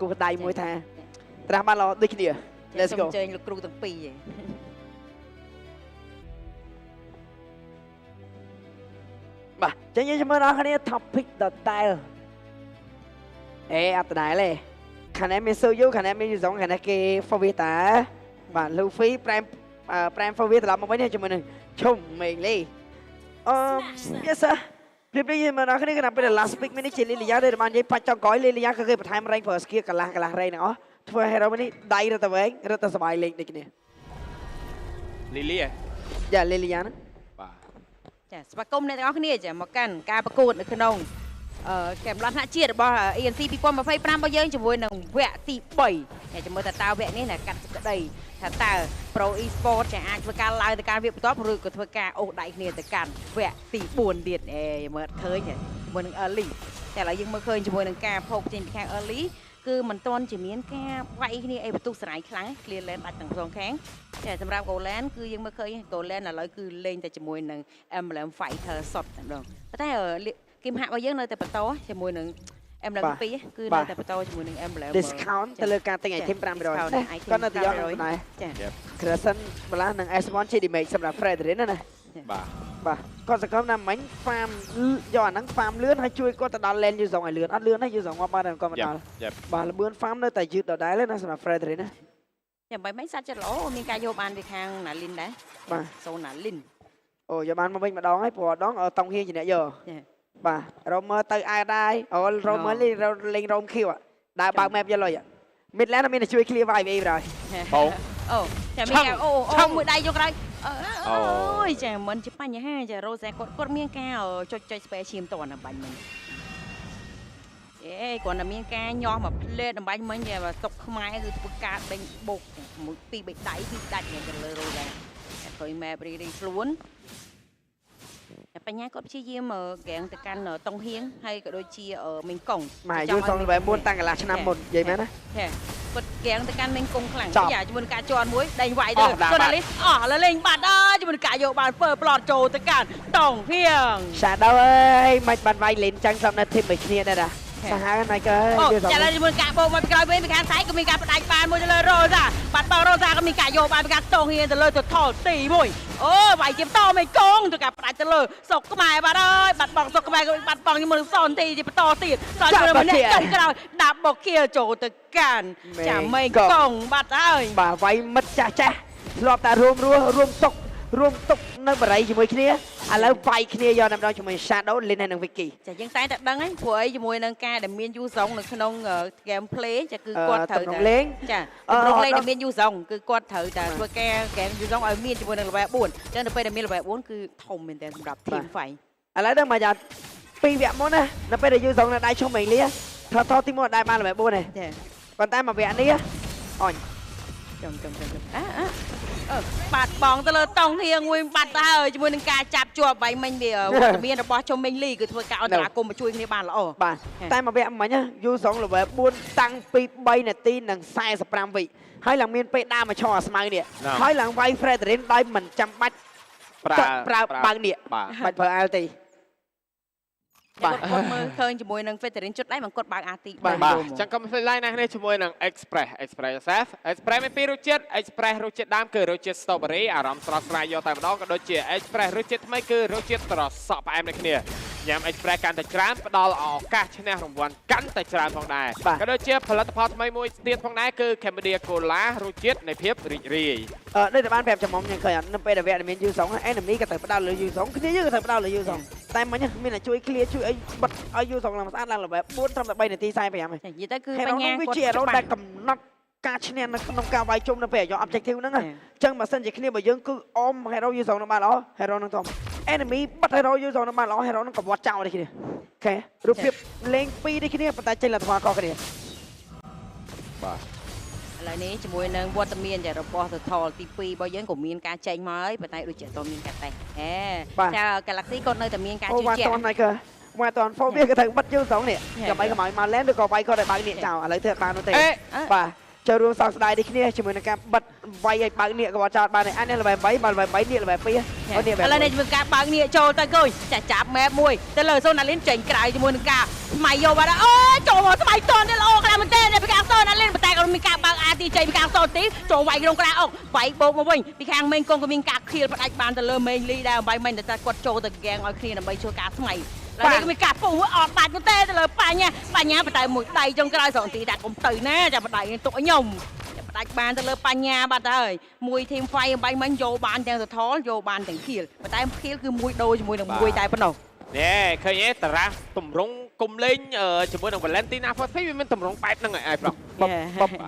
គូដៃមួយថាត្រាស់បានល្អដូចគ្នា Let's go ចេញលោកគ្រូទាំងពីរបាទចឹងយើងមើលដល់គ្នា topic ដដែលអត់ដដែលទេខាងនេះមាន Soyu ខាងនេះមាន Yuzong ខាងនេះគេ Favita បាទ Luffy ប្រែម Favita ត្រឡប់មកវិញជាមួយនឹងឈុំមេងលីyes sir ព្រៀបយើងមើលដល់គ្នាគណៈពេល last pick នេះជាលីលីយ៉ាដែលបាននិយាយបាច់ចុងក្រោយលីលីយ៉ាគឺគេបន្ថែម rank ប្រើ skill កន្លះរៃទាំងអស់ធ្វើ hero នេះដៃរត់ទៅវិញរត់ទៅសบายលេងដូចគ្នា លីលីយ៉ាលីលីយ៉ាហ្នឹង បាទ ចាស្វាគមន៍អ្នកទាំងអស់គ្នាចាមកកាន់ការប្រកួតនៅក្នុងកែមឡោះថ្នាក់ជាតិរបស់ ENC 2025របស់យើងជាមួយនឹងវគ្គទី3តែមើលតើតើវគ្គនេះណាកាត់ក្តីថាតើ Pro Esport ចាអាចធ្វើការឡើងទៅការវាបន្តឬក៏ធ្វើការអូសដៃគ្នាទៅកាន់វគ្គទី4ទៀតមើលឃើញជាមួយនឹង Early តែឥឡូវយើងមើលឃើញជាមួយនឹងការភោគចេញពីខាង Early គឺមិនទាន់ជាមានការវាយគ្នាអីបន្ទុះស្រ័យខ្លាំង clear lane ដាច់ទាំងសងខាងតែសម្រាប់ Golan គឺយើងមើលឃើញ Golan ឥឡូវគឺលេងតែជាមួយនឹង Emblem Fighter Shot តែម្ដងតែគីមហាក់របស់យើងនៅតែបន្តជាមួយនឹង Emblem 2គឺនៅតែបន្តជាមួយនឹង Emblem discount ទៅលើការទិញ item 500គាត់នៅតែយកដែរចា Crescent ម្ល៉េះនិង S1 ជា damage សម្រាប់ Fredrin ណាបាទគាត់សង្ឃឹមថាមិញ farm យកអាហ្នឹង farm លឿនហើយជួយគាត់ទៅដល់ lane Yuzong ឲ្យលឿនអត់លឿនទេ Yuzong មកបានគាត់មកដល់បាទលឿន farm នៅតែយឺតដដែលណាសម្រាប់ Fredrin ណាចាំបីមិនសាច់ចិត្តល្អមានការយកបានពីខាងណាលីនដែរបាទសូណាលីនអូយកបានមកវិញម្ដងហើយព្រោះដងតង់ហៀងជាអ្នកយកបាទរមមើលទៅអែដែរអូរមមើលលេងរោមខៀវដើរបើក map យកលុយ Midland មានតែជួយ clear vibe អីបណ្ដោយអូចាំមានអូមួយដៃយកក្រោយអូយចាមិនជាបញ្ហាចារ៉ូសាគាត់មានការចុច spare ឈាមតន់បាញ់មិញគាត់តែមានការញាស់មកផ្លេតអំបញ្ញមិញតែសុកខ្មែរគឺធ្វើការដេញបុកមួយពីរបីដៃពីដាច់ទៅលើរ៉ូដែរឃើញ map រីខ្លួនបញ្ញាគាត់ព្យាយាមកាំងទៅកាន់តុងហៀងហើយក៏ដូចជាមីងកុងមកយូរសងលេខ4តាំងកន្លះឆ្នាំមុននិយាយមែនណាគាត់កាំងទៅកាន់មីងកុងខ្លាំងយ៉ាជាមួយនឹងការជន់មួយដេញវាយទៅគាត់ណាលីអស់លើលេងបាត់អើយជាមួយនឹងការយកបានធ្វើប្លត់ចូលទៅកាន់តុងហៀង Shadow អើយមិនបានវាយលេងចឹងសំនៅធីមមួយគ្នាដែរណាសាហាវណាស់ក៏ចាឡើយជាមួយការបោកមកពីក្រោយវិញពីខាងស្អែកក៏មានការផ្ដាច់បានមួយទៅលើរ៉ូសាបាត់បោករ៉ូសាក៏មានការយកបានពីខាងតុងហៀងទៅលើទៅថលទីមួយអូវាយជាបន្តមីកុងទៅការផ្ដាច់ទៅលើសុកខ្មែរបាត់អើយបាត់បង់សុកខ្មែរក៏បាត់បង់ជាមួយនឹងសនទីបន្តទៀតសនជាមួយម្នាក់ចុងក្រោយដាប់បុកគៀចូលទៅកាន់ចាមីកុងបាត់ហើយបាទវាយមិត្តចាស់ធ្លាប់តែរួមទុកនៅបរិយជាមួយគ្នាឥឡូវវាយគ្នាយកតែម្ដងជាមួយ Shadow លេងហើយនឹង Vicky ចាយើងតែដឹងហ្នឹងព្រោះអីជាមួយនឹងការដែលមាន Yuzong នៅក្នុង game play ចាគឺគាត់ត្រូវតែលេងចាក្នុងលេងដែលមាន Yuzong គឺគាត់ត្រូវតែធ្វើការ game Yuzong ឲ្យមានជាមួយនឹង level 4អញ្ចឹងទៅពេលដែលមាន level 4គឺធំមែនតើសម្រាប់ team fight ឥឡូវដល់មកយ៉ា2វគ្គមុនណានៅពេលដែល Yuzong នៅដៃឈុំមេងលីថតទីមុនដែរបាន level 4ទេប៉ុន្តែមកវគ្គនេះអញចំបាត់បងទៅលើតុងហៀងមួយបាត់ទៅហើយជាមួយនឹងការចាប់ជាប់បាយមិញវាវត្តមានរបស់ជុំមេងលីគឺធ្វើការអន្តរាគមន៍មកជួយគ្នាបានល្អបាទតែមកវគ្គមិញយូ2 level 4តាំងពី3នាទីនិង45វិហើយឡើងមានពេលដើរមកឈរអាស្មៅនេះហើយឡើងវាយ Fredrin ដោយមិនចាំបាច់ប្រើបើកនេះបាច់ប្រើអាល់ទីគាត់មើលឃើញជាមួយនឹង Federin ជុតដៃមកគាត់បើក RT បាទអញ្ចឹងកុំភ្លេចឡាយណាស់គ្នាជាមួយនឹង Express SF Express មានពីររសជាតិ Express រសជាតិដើមគឺរសជាតិ Strawberry អារម្មណ៍ស្រស់ស្រាយយកតែម្ដងក៏ដូចជា Express រសជាតិថ្មីគឺរសជាតិត្រសក់ផ្អែមដូចគ្នាញ៉ាំ Express កាន់តែច្រើនផ្ដល់ឱកាសឈ្នះរង្វាន់កាន់តែច្រើនផងដែរក៏ដូចជាផលិតផលថ្មីមួយទៀតផងដែរគឺ Cambodia Cola រសជាតិនៃភាពរីករាយដូចតែបានប្រាប់ចំមុំខ្ញុំឃើញនៅពេលដែលវគ្គមាន Yuzong enemy ក៏ត្រូវផ្ដល់លើ Yuzong គ្នាយើងក៏ត្រូវផ្ដល់លើ Yuzong តែមិញមានតែជួយ clear ជួយអីបិទឲ្យ Yuzong ឡើងស្អាតឡើង level 4ត្រឹមតែ3នាទី45ហ្នឹងនិយាយទៅគឺបញ្ញាគាត់ជា hero ដែលកំណត់ការឈ្នះនៅក្នុងការវាយជុំនៅពេលយក objective ហ្នឹងអញ្ចឹងបើសិនជាគ្នាបើយើងគឺអម hero Yuzong នឹងបានល្អ hero នឹងធំ enemy បិទ hero Yuzong នឹងបានល្អ hero នឹងកវាត់ចោលដូចគ្នាអូខេរូបភាពលេង2ដូចគ្នាប៉ុន្តែចេញលទ្ធផលខុសគ្នាបាទឥឡូវនេះជាមួយនឹងវត្តមានរបស់ Total ទី2របស់យើងក៏មានការចែកមកហើយប៉ុន្តែដូចជាអត់មានកាត់តែចា Galaxy គាត់នៅតែមានការជឿជាក់មកអត់ Phobia ក៏ត្រូវបិទ Yuzong នេះដើម្បីកុំឲ្យមក land ឬក៏វាយគាត់ឲ្យបើកនេះចោលឥឡូវធ្វើបាននោះទេបាទ ចូលរួមសោកស្ដាយនេះគ្នាជាមួយនឹងការបិទវាយឲ្យបើកនេះក៏ចោតបានអានេះល្បែ3បានល្បែ3នេះល្បែ2អូនេះ ឥឡូវនេះជាមួយការបើកនេះចូលទៅគួយចាចាប់ម៉ែមួយទៅលើសូណាលីនចេញក្រៅជាមួយនឹងការស្មៃយកបាត់អូចូលមកស្មៃតនទៅល្អខ្លាំងមែនទេពីខាងសូណាលីនតែក៏មានការបើកអាទីចេញពីខាងសូទីចូលវាយក្នុងក្រាអុកវាយបោកមកវិញពីខាងមេងកងក៏មានការខៀលផ្ដាច់បានទៅលើមេងលីដែរបាយមិញតែគាត់ចូលទៅហ្គេងឲ្យគ្នាដើម្បីជួយការស្មៃឡើយនេះមានការពុះអត់បាច់ទេទៅលើបញ្ញាបតែមួយដៃចុងក្រោយស្រង់ទីដាក់កុំទៅណាចាំបដៃទុកឲ្យខ្ញុំផ្ដាច់បានទៅលើបញ្ញាបាត់ហើយមួយធីមហ្វៃបាយមិញយកបានទាំងសថលយកបានទាំងខៀលតែខៀលគឺមួយដូរជាមួយនឹងមួយតែប៉ុណ្ណោះនេះឃើញទេតារ៉ាតម្រងគុំលេងជាមួយនឹង Valentina Force វាមានតម្រងបែបហ្នឹងហើយប្រុស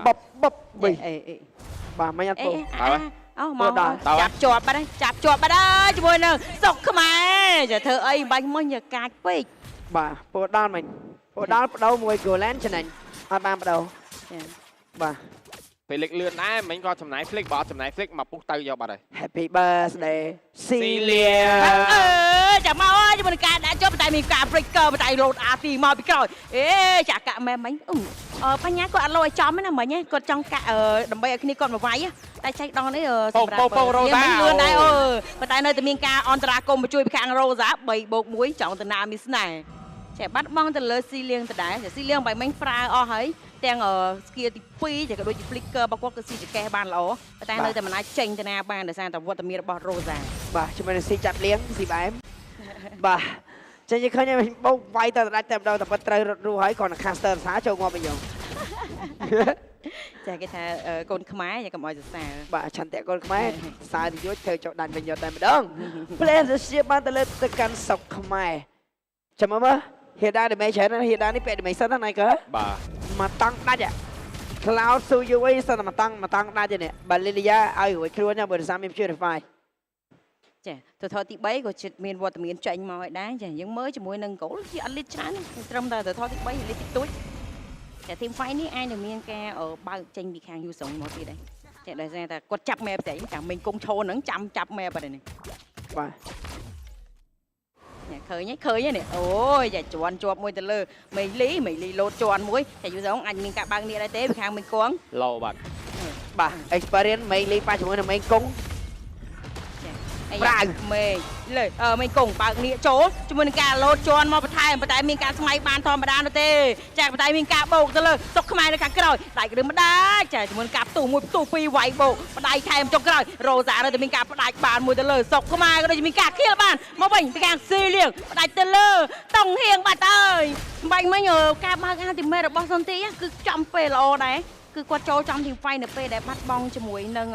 បបបីបាទមិញអត់ពុះអូមកចាប់ជាប់បាត់ហើយចាប់ជាប់បាត់ហើយជាមួយនឹងសុកខ្មែរចាធ្វើអីបាញ់មិញកាចពេកបាទពោដល់មិញពោដល់បដោមួយ Golan ច្នៃអត់បានបដោបាទ ពេលលេខលឿនដែរមិញក៏ចំណាយ flick បើអត់ចំណាយ flick មកពុះទៅយកបាត់ហើយ Happy birthday ស៊ីលៀចាំមកអើយជាមួយនឹងការដាក់ជាប់តែមានការ breaker តែ load RT មកពីក្រោយចាកាក់ម៉ែមិញបញ្ញាគាត់អត់លោឲ្យចំណាមិញគាត់ចង់កាក់ដើម្បីឲ្យគ្នាគាត់មកវាយតែចែកដងនេះសម្រាប់រ៉ូសាលឿនដែរប៉ុន្តែនៅតែមានការអន្តរាគមន៍ជួយពីខាងរ៉ូសា3+1ចង់ទៅណាមីស្នេហ៍ចេះបាត់បង់ទៅលើស៊ីលៀងទៅដែរស៊ីលៀងបាយមិញប្រើអស់ហើយទាំងស្គីទី2ចេះក៏ដូចជា flicker របស់គាត់គឺស៊ីចកេះបានល្អតែនៅតែមិនអាចចេញទៅណាបានដោយសារតែវត្តមានរបស់រ៉ូសាបាទជាមួយនឹងស៊ីចាត់លៀងស៊ីបែមបាទចេញឃើញមិញបោកវាយទៅដាច់តែម្ដងតែប៉ុតត្រូវរត់រស់ហើយគ្រាន់តែ caster សាចូលងាប់វិញចាគេថាកូនខ្មែរយ៉ាកុំឲ្យសរសើរបាទឆន្ទៈកូនខ្មែរសើយួចធ្វើចុះដាច់វិញយកតែម្ដង Plan ជាបានទៅលើទៅកាន់សុកខ្មែរចាំមើលហេដាដេមេច្រើនហេដានេះពាក់ដេមេសិនណាកើបាទមកតង់ដាច់Cloud ស៊ូយូអីសិនតែមកតង់ដាច់ទេនេះបាទលីលីយ៉ាឲ្យរួចខ្លួនបើដោយសារមាន Purify ចាទៅថតទី3ក៏ជិតមានវត្តមានចេញមកឲ្យដែរចាយើងមើលជាមួយនឹងគោលជាអត់លីតច្រើនត្រឹមតែទៅថតទី3លីតតិចតួចតែធីម fight នេះអាចនឹងមានការបើកចេញពីខាង user មកទៀតដែរចាដោយសារតែគាត់ចាប់ map តែចាំមិញគង់ឈរហ្នឹងចាំចាប់ map បាត់នេះបាទឃើញនេះអូយចាជន់ជាប់មួយទៅលើមេលីលោតជន់មួយតែ user អាចមានការបើកនេះដែរទេពីខាងមិញគង់ឡូបាត់បាទ experience មេលីប៉ះជាមួយនឹងមេគង់ប្រាវមេលើមេគង់បើកនេះចូលជាមួយនឹងការលោតជន់មកបន្ថែមតែមានការស្មៃបានធម្មតានោះទេចាតែមានការបោកទៅលើសុកខ្មែរនៅខាងក្រោយដាច់ឬមិនដាច់ចាជាមួយនឹងការផ្ទុះមួយផ្ទុះពីរវាយបោកផ្ដាច់ថែមចុងក្រោយរ៉ូសានៅតែមានការផ្ដាច់បានមួយទៅលើសុកខ្មែរក៏ដូចជាមានការខៀលបានមកវិញពីខាងស៊ីលៀងផ្ដាច់ទៅលើតង់ហៀងបាត់អើយបាញ់មិញការបើកអាទីមេរបស់សន្តិគឺចំពេលល្អដែរគឺគាត់ចូលចំទីហ្វៃនៅពេលដែលបាត់បង់ជាមួយនឹង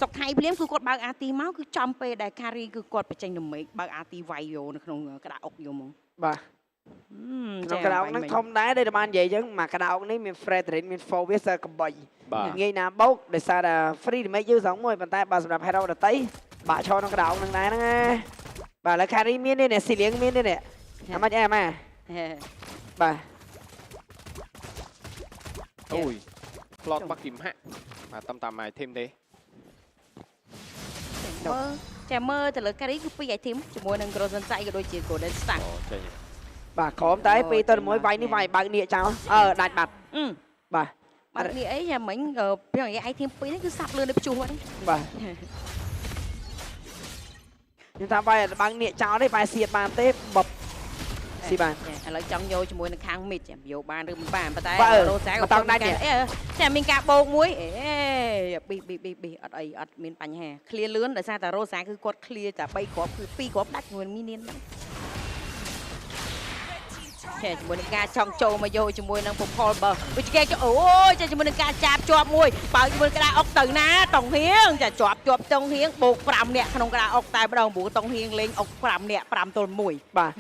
សុកថៃភ្លាមគឺគាត់បើកអាទីមកគឺចំពេលដែល carry គឺគាត់បញ្ចេញដំណេកបើកអាទីវាយយោនៅក្នុងក្តារអុកយោហ្មងបាទក្នុងក្តារអុកហ្នឹងធំដែរដែលបាននិយាយអញ្ចឹងមកក្តារអុកនេះមាន Frederick មាន Forward សើកបីងាយណាបោកដោយសារតែ free damage យូរ2ប៉ុន្តែបើសម្រាប់ hero ដតីបាក់ឈរក្នុងក្តារអុកហ្នឹងដែរហ្នឹងណាបាទឥឡូវ carry មាននេះស៊ីលៀងមាននេះអាម៉ាច់អែម៉ាបាទអូយ plot បាក់គីមហាក់បាទតាមម៉ៃធីមទេចាមើលទៅលើ carry គឺ2 item ជាមួយនឹង Grozen Sai ក៏ដូចជា Golden Stack ចេញបាទក្រោមតែ2ទៅ1វាយនេះវាយបើកនេះចោលដាច់បាត់បាទបាត់នេះអីយ៉ាមិញពីនិយាយ item 2នេះគឺសាប់លឿនដូចព្យុះហ្នឹងបាទខ្ញុំថាវាយបើកនេះចោលទេបែរសៀតបានទេបបស៊ីបានឥឡូវចង់យកជាមួយនឹងខាង mid យកបានឬមិនបានប៉ុន្តែរ៉ូសាក៏តង់ដាច់ចាមានការបោកមួយប៊ីអត់អីអត់មានបញ្ហា clear លឿនដោយសារតែរ៉ូសាគឺគាត់ clear តែ3គ្រាប់គឺ2គ្រាប់ដាច់ជាមួយមីនៀនហ្នឹងចាជាមួយនឹងការចង់ចូលមកយកជាមួយនឹង Popol បើដូចគេអូយចាជាមួយនឹងការចាប់ជាប់មួយបើជាមួយក្តារអុកទៅណាតុងហៀងចាជាប់តុងហៀងបូក5នាក់ក្នុងក្តារអុកតែម្ដងព្រោះតុងហៀងលេងអុក5នាក់5ទល់1បាទ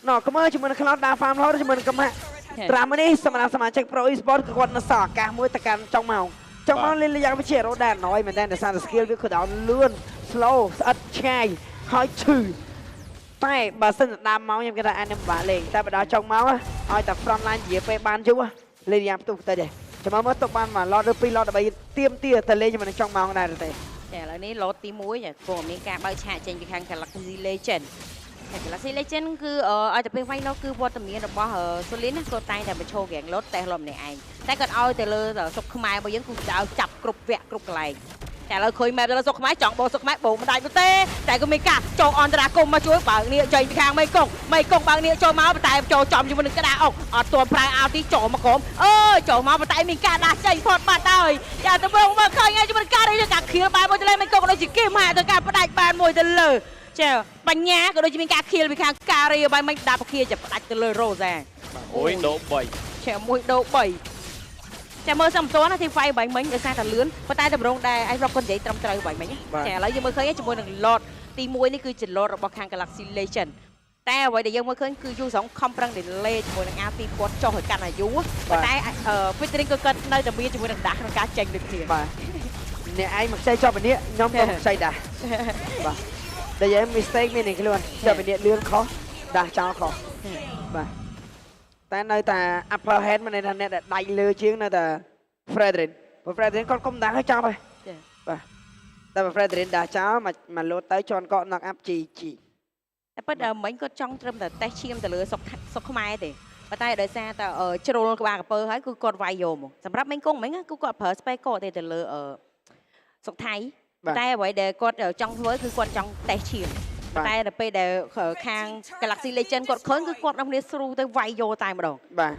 ណ៎កុំមើលជាមួយនឹង Cloud ដើរ farm រហូតជាមួយនឹងកំហាក់ត្រាំនេះសម្រាប់សមាជិក Pro Esports គឺគាត់នៅសល់ឱកាសមួយទៅកាន់ចុងមកលេងយ៉ាងវិជារ៉ូដាណយមែនតើដោយសារតែ skill វាគឺដល់លឿន slow ស្អិតឆ្ងាយហើយឈឺតែបើសិនដើមមកខ្ញុំគេថាអានេះពិបាកលេងតែបើដល់ចុងមកឲ្យតែ front line ជាពេលបានយូរលេងយ៉ាងផ្ទុះទៅទេចាំមើលទុកបានមួយ lot ឬ2 lot ដើម្បីទៀមទាទៅលេងជាមួយនឹងចុងមកដែរទេចាឥឡូវនេះ lot ទី1ចាគង់មានការបើកឆាកចេញពីខាង Galaxy Legend Galaxy Legend គឺឲ្យតែពេលវាយឡូគឺវត្តមានរបស់សូលីនណាគាត់តែងតែបញ្ឈររាងឡូតតែលំនេះឯងតែគាត់ឲ្យទៅលើសុកខ្មែររបស់យើងគឺឲ្យចាប់គ្រប់វគ្គគ្រប់កន្លែងតែឥឡូវឃើញម៉ែទៅលើសុកខ្មែរចង់បោសុកខ្មែរបោមិនដាច់ទេតែក៏មានការចូលអន្តរាគមមកជួយបើកនេះចេញពីខាងមេកុងបើកនេះចូលមកតែចូលចំជាមួយនឹងក្តារអុកអត់ទាន់ប្រាំងអោទីចូលមកក្រុមចូលមកតែមានការដាស់ចេញផុតបាត់ហើយយ៉ាទៅមើលឃើញហើយជាមួយការនេះការខៀលបែបមួយទៅលើមេកុងដូចជាគីមហាទៅការផ្ដាច់បានមួយទៅលើចាបញ្ញាក៏ដូចជាមានការខៀលពីខាងការីបាយមិនដាប់ខៀលจะផ្ដាច់ទៅលើរ៉ូសា1 ដូ 3ចា1ដូ3ចាមើលសំតួណាទីហ្វៃបាយមិញដោយសារតែលឿនប៉ុន្តែតម្រងដែរឲ្យរកគាត់និយាយត្រឹមត្រូវបាយមិញចាឥឡូវយើងមើលឃើញជាមួយនឹង Lord ទី1នេះគឺជា Lord របស់ខាង Galaxy Legend តែអ្វីដែលយើងមើលឃើញគឺយូរខំប្រឹង delay ជាមួយនឹង RT គាត់ចុះឲ្យកាន់អាយុប៉ុន្តែ featuring ក៏គាត់នៅតែមានជាមួយនឹងដាស់ក្នុងការចេញដូចគ្នាបាទអ្នកឯងមកខ្ចីចប់ពីនេះខ្ញុំក៏ខ្ចីដាស់បាទដែលយើង mistake មាននេះខ្លួនចប់ពីនេះលឿនខុសដាស់ចោលខុសបាទតែនៅតែ upper hand មិនន័យថាអ្នកដែលដៃលើជាងនៅតែ Fredrin ព្រោះ Fredrin គាត់គុំដាស់ឲ្យចប់ហើយបាទតែ Fredrin ដាស់ចោលមកលោតទៅជន់កក់ knock up GG តែពិតមិញគាត់ចង់ត្រឹមតែតេស្តឈាមទៅលើសុកខ្មែរទេប៉ុន្តែដោយសារតែជ្រុលក្បាលកពើហើយគឺគាត់វាយយកមកសម្រាប់មិញគង់មិញគឺគាត់ប្រើ space កទេទៅលើសុកថៃតែអ្វីដែលគាត់ចង់ធ្វើគឺគាត់ចង់តេស្តឈាមតែដល់ពេលដែលខាង Galaxy Legend គាត់ឃើញគឺគាត់នាំគ្នាស្រូទៅវាយយកតែម្ដងបាទ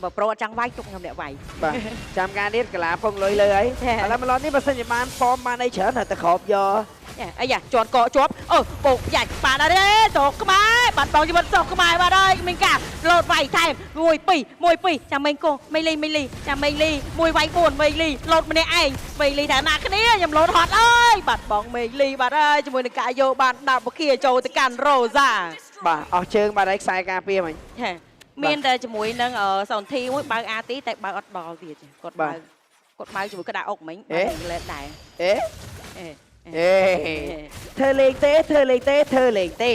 បើប្រូអត់ចង់វាយទុកខ្ញុំអ្នកវាយបាទចាំការនេះកាឡាពងលុយលើហើយឥឡូវមកឡូតនេះបើសិនជាបាន form បានអីច្រើនតែក្របយកអាយ៉ាជាន់កកជាប់បោកយ៉ាច់បានអត់ទេសុកខ្មែរបាត់បង់ជីវិតសុកខ្មែរបាត់ហើយមានការលោតវាយថែម1 2ចាំមិញកូមេលីចាំមេលី1វាយ4មេលីលោតម្នាក់ឯងមេលីតែណាគ្នាខ្ញុំលោតហត់អើយបាត់បង់មេលីបាត់ហើយជាមួយនឹងការយកបាន10វិគាចូលទៅកាន់រ៉ូសាបាទអស់ជើងបាត់ហើយខ្សែការពារមិញមានតែជាមួយនឹងសនធីមួយបើកអាទីតែបើកអត់ដល់ទៀតគាត់បើកជាមួយក្តារអុកមិញបើលេតដែរធ្វើលេងទេ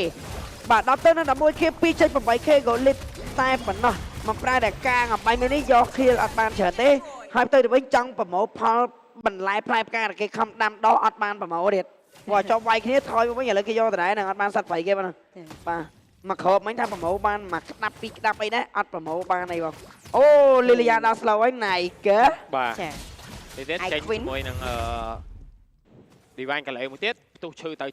បាទដល់ទៅនៅ11 k 2.8 k ក៏លិតតែប៉ុណ្ណោះមកប្រើតែការអំបញ្ញនេះយកខៀលអត់បានច្រើនទេហើយទៅវិញចង់ប្រមូលផលបន្លែផ្លែផ្កាគេខំដាំដុះអត់បានប្រមូលទៀតព្រោះចប់វាយគ្នាថយមកវិញឥឡូវគេយកដដែលនឹងអត់បានសัตว์ព្រៃគេបងបាទមកគ្របមិញថាប្រមូលបានមកក្តាប់ពីរក្តាប់អីដែរអត់ប្រមូលបានអីបងអូលីលីយ៉ាដល់ slow ហើយណៃកើបាទទីទៀតចេញជាមួយនឹងDivine កន្លែងមួយទៀតផ្ទុះឈឺទៅ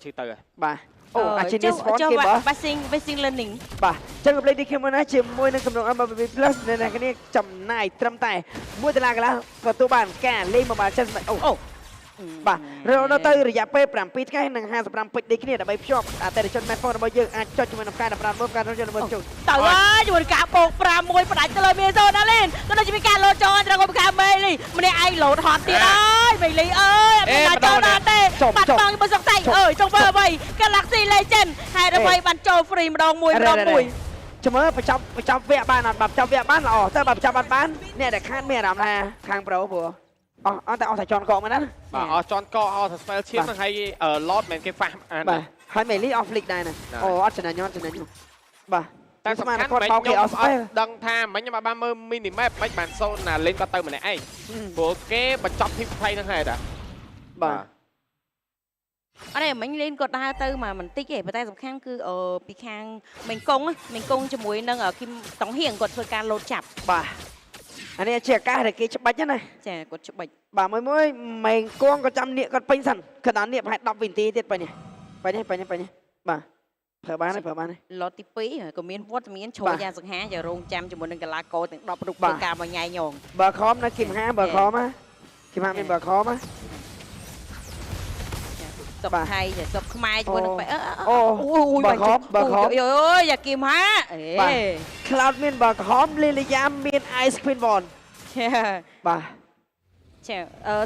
បាទអូអាជីនី sport គេបាទ Basic learning បាទចឹងកំលេចនេះខ្ញុំណាជាមួយនឹងកម្រង MVP Plus នៅគ្នាចំណាយត្រឹមតែ$1កន្លះទទួលបានការលេង Mobile Legends អូបាទរហូតទៅរយៈពេល7ថ្ងៃនិង55ពេជ្រដូចគ្នាដើម្បីភ្ជាប់អតិថិជន Smartphone របស់យើងអាចចុចជាមួយនឹងការ15មើលការរត់ចូលមើលចូលទៅហើយជាមួយការបោក5-1ផ្ដាច់ទៅលើមេសូណាលីនក៏ដូចជាមានការលោតចូលត្រង់ពីខាងមេលីម្នាក់ឯងលោតហត់ទៀតហើយមេលីអើយអត់បានចូលដល់ទេបាត់បង់បើសុកតៃអើយចង់ធ្វើអ្វី Galaxy Legend ហើយអ្វីបានចូល free ម្ដងមួយចាំមើលបញ្ចប់វគ្គបានអត់បញ្ចប់វគ្គបានល្អតែបើបញ្ចប់អត់បានអ្នកដែលខាតមានអារម្មណ៍ថាខាង Pro ព្រោះអត់តែអស់តែចន់កកមែនណាបាទអស់ចន់កកអស់តែ spell ឈាមហ្នឹងហើយ lot មិនគេ fast បាទហើយមេលី off flick ដែរណាអូអត់ចំណេញបាទតែសំខាន់គាត់បោកគេអត់ដឹងថាមិញខ្ញុំបានមើល mini map មិនបានសូនណាលេងគាត់ទៅម្នាក់ឯងព្រោះគេបញ្ចប់ team play ហ្នឹងហើយតាបាទអត់ទេមិញលេងគាត់ដើរទៅមកបន្តិចទេប៉ុន្តែសំខាន់គឺពីខាងមេងកុងជាមួយនឹងគីមតងហៀងគាត់ធ្វើការលោតចាប់បាទអានេះជាឱកាសដែលគេច្បាច់ណាចាគាត់ច្បាច់បាទមួយមេងគងក៏ចាំនៀកគាត់ពេញសិនគាត់ដល់នៀកប្រហែល10វិនាទីទៀតនេះបាទប្រើបានឡូតទី2ក៏មានវត្តមានឈរយ៉ាងសង្ហាជារងចាំជាមួយនឹងកីឡាករទាំង10រូបធ្វើការមកញ៉ៃញងបើខំនៅគីមហាបើខំណាគីមហាមានបើខំណាសុកថៃសុកខ្មែរជាមួយនឹងអូបើខំអើយយ៉ាគីមហាCloud មានបើខំលីលីយ៉ាមាន Ice Queen Bond បាទចា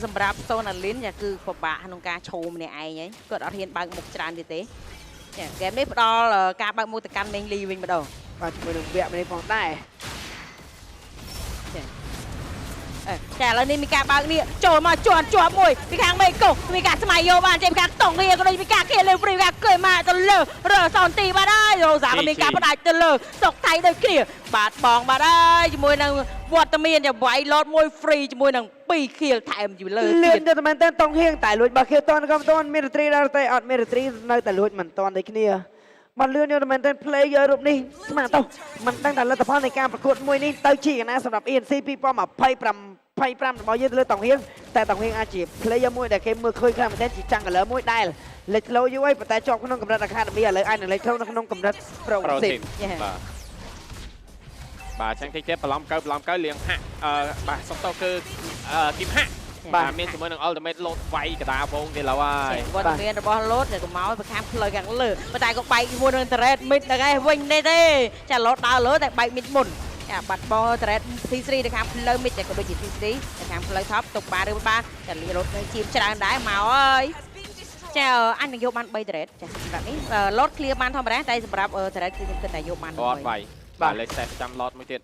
សម្រាប់សូណាលីនគឺពិបាកក្នុងការឈោម្នាក់ឯងហ្នឹងគាត់អត់ហ៊ានបើកមុខច្រើនទៀតទេចាហ្គេមនេះផ្ដល់ការបើកមុខទៅកាន់មេងលីវិញម្ដងបាទជាមួយនឹងវគ្គនេះផងដែរចាឥឡូវនេះមានការបើកនេះចូលមកជាប់មួយពីខាងមេកុងមានការស្មៃយកបានចេញពីខាងតង់នេះក៏ដូចមានការគេលើហ្វ្រីការគេមកទៅលើរើសនទីបាត់ហើយរ៉ូសាក៏មានការផ្ដាច់ទៅលើសុកថៃដូចគ្នាបាត់បងបាត់ហើយជាមួយនឹងវត្តមានចវាយឡូតមួយហ្វ្រីជាមួយនឹង2ខៀលថែមជាមួយលើលឿនទៅមែនតើតង់ហៀងតែលួចបើខៀលតន់ក៏មិនតន់មានរីត្រីដល់តែអត់មានរីត្រីនៅតែលួចមិនតន់ដូចគ្នា มันเลื่อนเนี่ยมันเป็น player รูปนี้สมาร์ทมันตั้งแต่รัฐบาลในการประกวดมวยนี้เต้าชี้กันนะสำหรับ ANC พี่ป้อมมาไพ่ปรำบอลยืดเลือดต่างเฮียงแต่ต่างเฮียงอาชีพ player มวยแต่เกมมือเคยข้ามประเทศจีจังกันเลยมวยได้เล็กเราอยู่ไว้แต่จอบขนมกำลังราคาเบี้ยเลยไอ้หนึ่งเล็กเท่าขนมกำลังโปร ប្រូ สิ ធី บ នបាទចឹងតិចទៀតប្រឡំកើលៀងហាក់បាទសុំតោគឺគីមហាក់បាទមានជាមួយនឹង ultimate load វាយកដាវងគេឡូវហើយ វត្តមានរបស់លោតទៅមកប្រខាំផ្លូវខាងលើប៉ុន្តែក៏បែកជាមួយនឹង Thread Mid ហ្នឹងឯងវិញនេះទេចាលោតដើរលើតែបែក Mid មុនចាបាត់បោ Thread C3 ទៅខាងផ្លូវ Mid តែក៏ដូចជា C3 ទៅខាងផ្លូវ Top ទុកបាឬបាចាលីលោតជីមច្រើនដែរមកអើយចាអញនឹងយកបាន3 Thread ចាសម្រាប់នេះលោត clear បានធម្មតាតែសម្រាប់ Thread គឺខ្ញុំគិតថាយកបាន គាត់វាយបាទលេខសេតចាំ lot មួយទៀត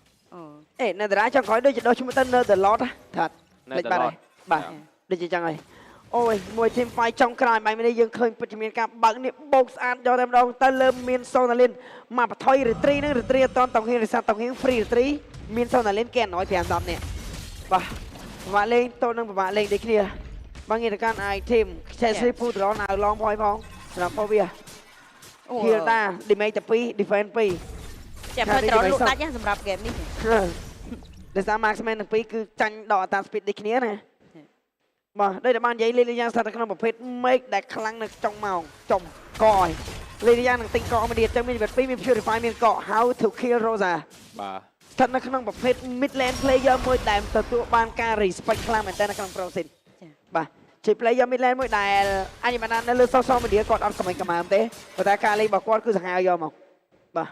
เอ๊ะในแต่ละจังคอยด้วยจะโดนชุมเต้นเนอร์เดอะลอดถัดเล็กบ้านเลยบ้านด้วยจังเลยโอ้ยมวยทีมไฟจ้องกลายไปไม่ได้ยังเคยปัจจุบันการบังเนี่ยบกสะอาดยอดเต็มดองแต่เริ่มมีนโซนาลินมาปะทอยหรือตรีนึงหรือตรีตอนต้องเฮงหรือซาต้องเฮงฟรีหรือตรีมีนโซนาลินแกนน้อยเพียงดำเนี่ยป่ะมาเล่นตัวนึงมาเล่นได้เคลียร์บางเหตุการณ์ไอทีมใช้ซีพูดร้อนเอาล้อมพอยพ้องสำหรับพ่อเบียเฮียต้าดิเมย์จะปีดิเฟนปี ចាផ្លូវត្រលុកដាច់ណាសម្រាប់ហ្គេមនេះ ដោយសារ Marksman ទាំងពីរគឺចាញ់ដកតាម speed ដូចគ្នាណាបាទដោយតែបាននិយាយលេងយ៉ាងស្ថិតក្នុងប្រភេទ make ដែលខ្លាំងនៅចុងម៉ោងចំកឲ្យលេងយ៉ាងនឹងទិញកអមកទៀតចឹងមាន2មាន Purify មានក How to kill Rosa បាទ ស្ថិតនៅក្នុងប្រភេទ mid lane player មួយដែលទទួលបានការ respect ខ្លាំងមែនទែននៅក្នុង Pro Scene បាទជា player mid lane មួយដែលអញបាននៅលើ social media គាត់អត់ comment កម្លាំងទេប៉ុន្តែការលេងរបស់គាត់គឺសាហាវយកមកបាទ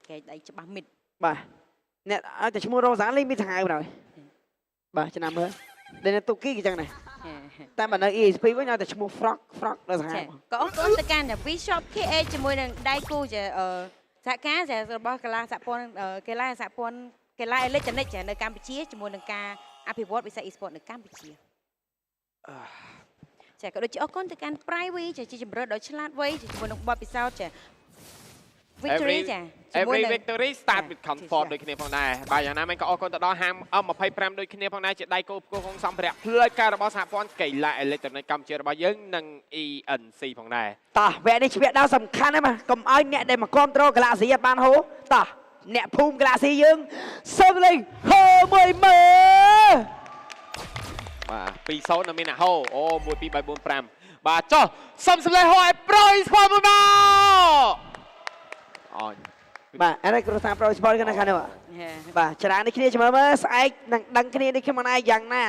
គេដៃច្បាស់ Mid បាទអ្នកឲ្យតែឈ្មោះ Rosa លេងមានសាហាវដល់បាទឆ្នាំមើលដែលនៅទូគីគេចឹងដែរតែបើនៅ ESP វិញឲ្យតែឈ្មោះ Frog ដល់សាហាវ ក៏អូនទៅកាន់តែ Bishop KA ជាមួយនឹងដៃគូជាសហការរបស់កីឡាសហព័ន្ធកីឡាសហព័ន្ធកីឡា Electronic នៅកម្ពុជាជាមួយនឹងការអភិវឌ្ឍវិស័យ e-sport នៅកម្ពុជាចាក៏ដូចជាអរគុណទៅកាន់ Private ជាជំរឿនដ៏ឆ្លាតវៃជាមួយនឹងបទពិសោធន៍ចា Victory ចា every victory start with comfort ដូចគ្នាផងដែរបាទយ៉ាងណាមិញក៏អរគុណទៅដល់ហាម 25ដូចគ្នាផងដែរជាដៃគូផ្គូក្នុងសម្ភារៈផ្លូវការរបស់សហព័ន្ធកីឡា Electronic កម្ពុជារបស់យើងនិង ENC ផងដែរ តោះវគ្គនេះជាវគ្គដ៏សំខាន់ណាស់បាទកុំឲ្យអ្នកដែលមកគ្រប់គ្រងកីឡាស៊ីអត់បានហូតោះអ្នកភូមិកីឡាស៊ីយើងសូមលេងហូមួយមើល បាទ2-0នៅមានអ្នកហូអូ1 2 3 4 5បាទចុះសុំសម្លេងហូឲ្យប្រូយស្ពតមួយមកអូយ បាទអរិយគ្រូសាប្រូស្ពតគ្នាខាងនេះបាទច្រើននេះគ្នាជាមួយមើលស្អែកនឹងដឹងគ្នានេះខ្ញុំឯងយ៉ាងណា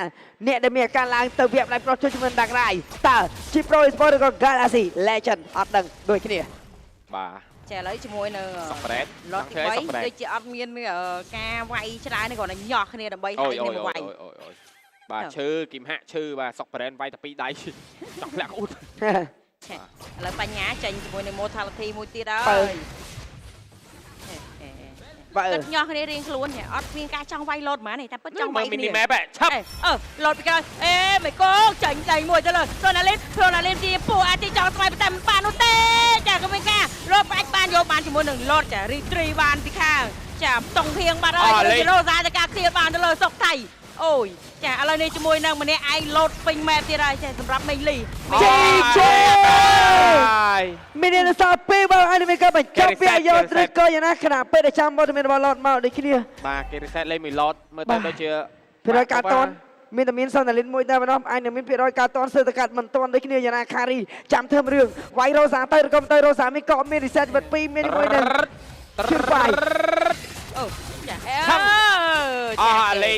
អ្នកដែលមានការឡើងទៅវគ្គដៃប្រូជួយជាមួយដឹងដែរតើជាប្រូស្ពតឬក៏ Galaxy Legend អត់ដឹងដូចគ្នា បាទ ចាឥឡូវជាមួយនៅ Separate ឡតទី3ដូចជាអត់មានការវាយច្រើនទេគ្រាន់តែញាស់គ្នាដើម្បីឲ្យគ្នាមកវាយ បាទឈើគីមហាក់ឈើបាទសុកប្រេនវាយតែ2ដៃចង់ធ្លាក់អ៊ូត ឥឡូវបញ្ញាចេញជាមួយនឹង Mortality មួយទៀតហើយគាត់ញាស់គ្នារៀងខ្លួនអត់មានការចង់វាយលោតហ្មងទេតែពិតចង់វាយគ្នា មីនីម៉េបឆាប់ លោតពីក្រោយមិនកងចាញ់ដៃមួយទៅលើសូណាលីនជាពូអាចចង់ស្វែងតែមិនបាននោះទេចាក៏មានការលោតបាច់បានយកបានជាមួយនឹងលោតចារីត្រីបានពីខាងចាតុងធៀងបាត់ហើយរ៉ូសាតែការឃ្លៀបានទៅលើសុកថៃអូយចាឥឡូវនេះជាមួយនឹងម្នាក់ឯងលោតពេញម៉ែទៀតហើយចាសម្រាប់មេងលី មានន័យថាពេលបើអានេះមានការបញ្ចប់វាយកត្រឹកក៏យ៉ាងណាខណៈពេលដែលចាំមកមានបលឡតមកដូចគ្នា បាទគេ reset លេងមួយឡតមើលទៅដូចជា ភាគរយការតនមានតែមានសន្តាលិនមួយតែម្ដងអាចនឹងមានភាគរយការតនសើតកាត់មិនតនដូចគ្នាយ៉ាងណាខារីចាំធ្វើរឿងវាយរ៉ូសាទៅកុំទៅរ៉ូសាមានក៏មាន reset បាត់2មានមួយនឹងជឿវាយអូចា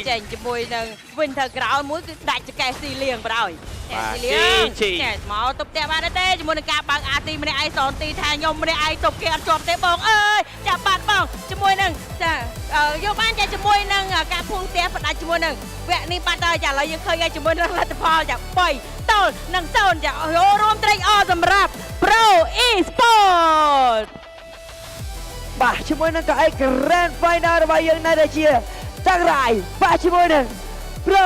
ចេញជាមួយនឹង Winter Ground មួយគឺដាច់ចកេះស៊ីលៀងបណ្ដោយស៊ីលៀងចាមកតុបតែបានទេជាមួយនឹងការបើកអាទីម្នាក់ឯងសនទីថាខ្ញុំម្នាក់ឯងតុបគេអត់ជាប់ទេបងអើយចាបាត់បងជាមួយនឹងចាយកបានចាជាមួយនឹងការភូផ្ទះផ្ដាច់ជាមួយនឹងវគ្គនេះបាត់ហើយចាឥឡូវយើងឃើញជាមួយនឹងលទ្ធផលចា3 ទល់នឹង0ចារួមត្រេកអរសម្រាប់ Pro Esport បាទជាមួយនឹងកៅអី Grand Final របស់យើងនៅតែជាចង្រៃបាទជាមួយនឹង Pro